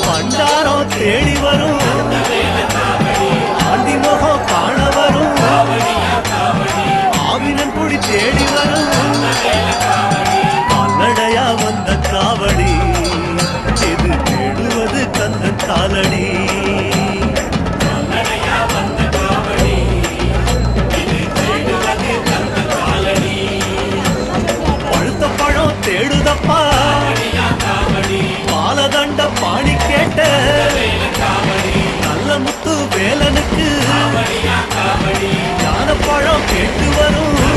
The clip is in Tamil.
பண்டாரம் தேடி வரும் ஆண்டி முகம் காண வரும் ஆவினன் குடி தேடி வரும் கால்நடையா வந்த காவடி இது தேடுவது கந்தன் காலடி பழுத்த பழம் தேடுதப்பா பாலதண்ட பாணி கேட்ட நல்ல முத்து வேலனுக்கு ஞான பழம் கேட்டு வரும்